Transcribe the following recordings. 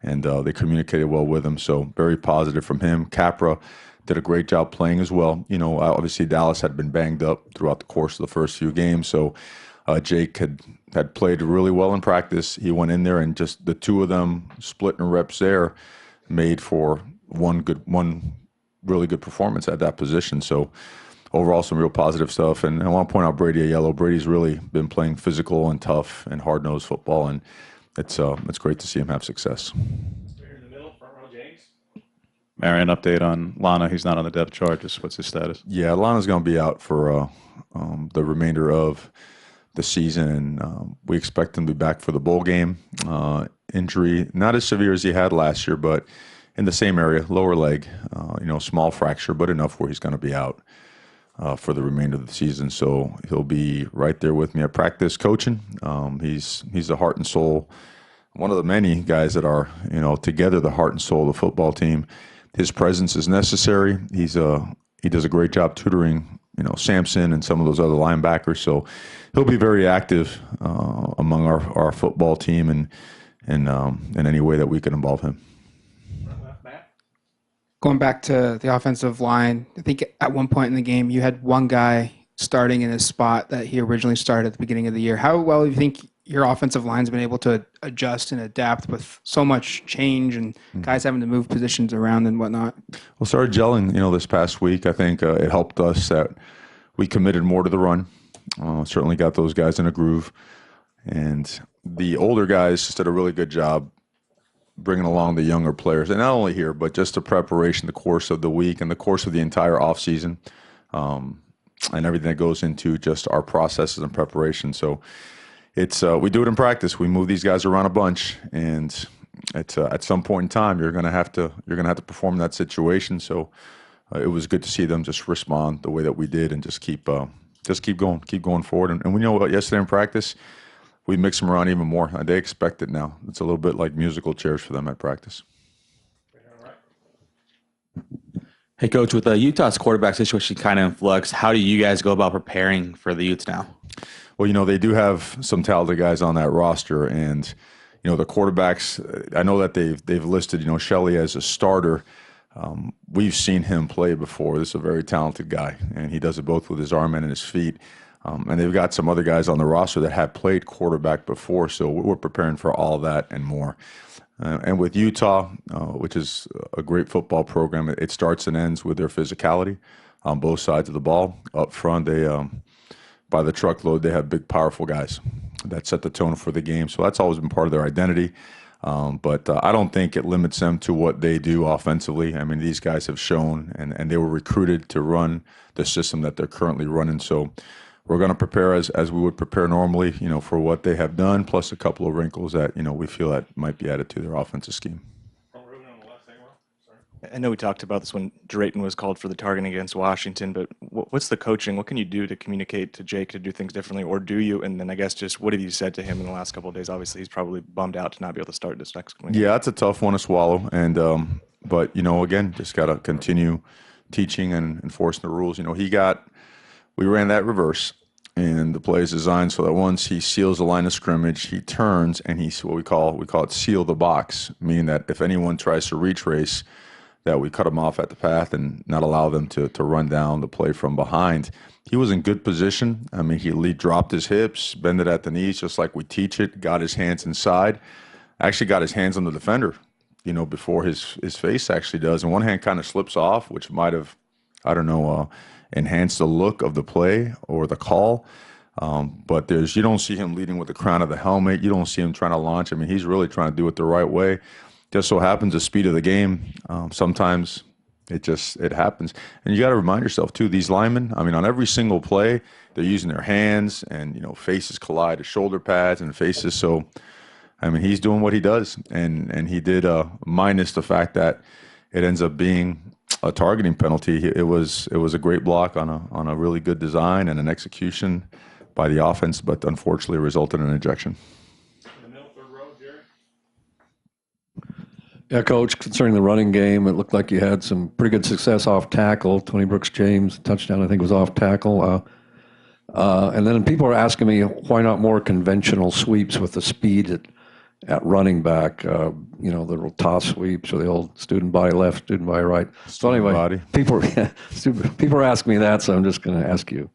and they communicated well with him. So very positive from him. Capra did a great job playing as well. You know, obviously Dallas had been banged up throughout the course of the first few games, so Jake had played really well in practice. He went in there, and just the two of them splitting reps there made for one really good performance at that position. So overall, some real positive stuff. And I want to point out Brady Aiello. Brady's really been playing physical and tough and hard-nosed football, and it's great to see him have success. Marion, update on Lana. He's not on the depth chart. Just what's his status? Yeah, Lana's going to be out for the remainder of the season, and we expect him to be back for the bowl game. Injury, not as severe as he had last year, but in the same area, lower leg, small fracture, but enough where he's going to be out for the remainder of the season. So he'll be right there with me at practice coaching. He's the heart and soul, one of the many guys that are, together the heart and soul of the football team. His presence is necessary. He does a great job tutoring, Samson and some of those other linebackers. So he'll be very active among our football team and in any way that we can involve him. Going back to the offensive line, I think at one point in the game you had one guy starting in his spot that he originally started at the beginning of the year. How well do you think your offensive line's been able to adjust and adapt with so much change and guys having to move positions around and whatnot? Well, started gelling, this past week. I think it helped us that we committed more to the run. Certainly got those guys in a groove. And the older guys just did a really good job bringing along the younger players. And not only here, but just the preparation, the course of the week and the course of the entire offseason, and everything that goes into just our processes and preparation. So it's we do it in practice. We move these guys around a bunch, and at some point in time, you're gonna have to perform in that situation. So it was good to see them just respond the way that we did, and just keep going forward. And we know what yesterday in practice, we mix them around even more. They expect it now. It's a little bit like musical chairs for them at practice. Hey, Coach, with Utah's quarterback situation kind of in flux, how do you guys go about preparing for the Utes now? Well, they do have some talented guys on that roster, and the quarterbacks. I know that they've listed Shelley as a starter. We've seen him play before. This is a very talented guy, and he does it both with his arm and his feet. And they've got some other guys on the roster that have played quarterback before, so we're preparing for all that and more. And with Utah, which is a great football program, it starts and ends with their physicality on both sides of the ball. Up front, they by the truckload, they have big, powerful guys that set the tone for the game. So that's always been part of their identity. But I don't think it limits them to what they do offensively. I mean, these guys have shown, and they were recruited to run the system that they're currently running. So we're going to prepare as we would prepare normally, for what they have done, plus a couple of wrinkles that, we feel that might be added to their offensive scheme. I know we talked about this when Drayton was called for the targeting against Washington, but what's the coaching? What can you do to communicate to Jake to do things differently, or do you? And then I guess just what have you said to him in the last couple of days? Obviously, he's probably bummed out to not be able to start this next week. Yeah, it's a tough one to swallow. And but again, just got to continue teaching and enforcing the rules. We ran that reverse, and the play is designed so that once he seals the line of scrimmage, he turns and he's what we call it seal the box, meaning that if anyone tries to retrace, that we cut him off at the path and not allow them to run down the play from behind. He was in good position. I mean, he dropped his hips, bended at the knees, just like we teach it, got his hands inside, actually got his hands on the defender, before his face actually does. And one hand kind of slips off, which might have, enhanced the look of the play or the call. But you don't see him leading with the crown of the helmet. You don't see him trying to launch. I mean, he's really trying to do it the right way. Just so happens the speed of the game, sometimes it happens. And you got to remind yourself, too, these linemen, I mean, on every single play, they're using their hands and, faces collide to shoulder pads and faces. So, I mean, he's doing what he does. And he did, minus the fact that it ends up being a targeting penalty. It was a great block on a really good design and an execution by the offense, but unfortunately resulted in an ejection. Yeah, Coach, concerning the running game, it looked like you had some pretty good success off tackle. Tony Brooks-James, touchdown, I think, was off tackle. And then people are asking me, why not more conventional sweeps with the speed that at running back, the little toss sweeps or the old student body left, student body right. So anyway, body. people ask me that, so I'm just going to ask you.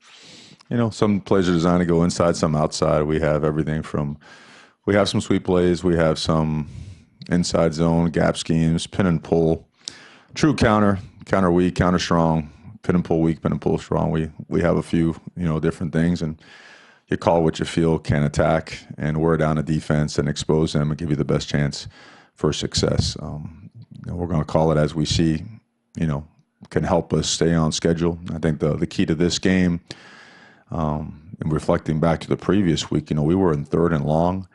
Some plays are designed to go inside, some outside. We have everything from, we have some sweep plays, we have some inside zone, gap schemes, pin and pull, true counter weak, counter strong, pin and pull weak, pin and pull strong. We have a few, different things, and you call what you feel can attack and wear down a defense and expose them and give you the best chance for success. We're going to call it as we see, can help us stay on schedule. I think the key to this game, and reflecting back to the previous week, we were in 3rd and long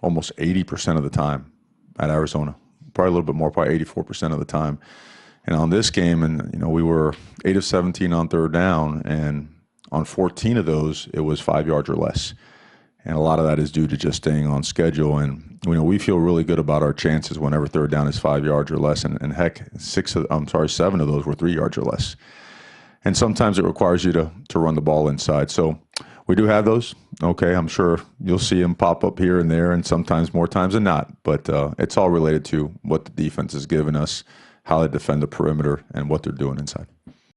almost 80% of the time at Arizona, probably a little bit more, probably 84% of the time. And on this game, we were 8 of 17 on 3rd down, and on 14 of those, it was 5 yards or less. And a lot of that is due to just staying on schedule. And, we feel really good about our chances whenever 3rd down is 5 yards or less. And heck, 7 of those were 3 yards or less. And sometimes it requires you to run the ball inside. So we do have those. Okay, I'm sure you'll see them pop up here and there, and sometimes more times than not. But it's all related to what the defense has given us, how they defend the perimeter, and what they're doing inside.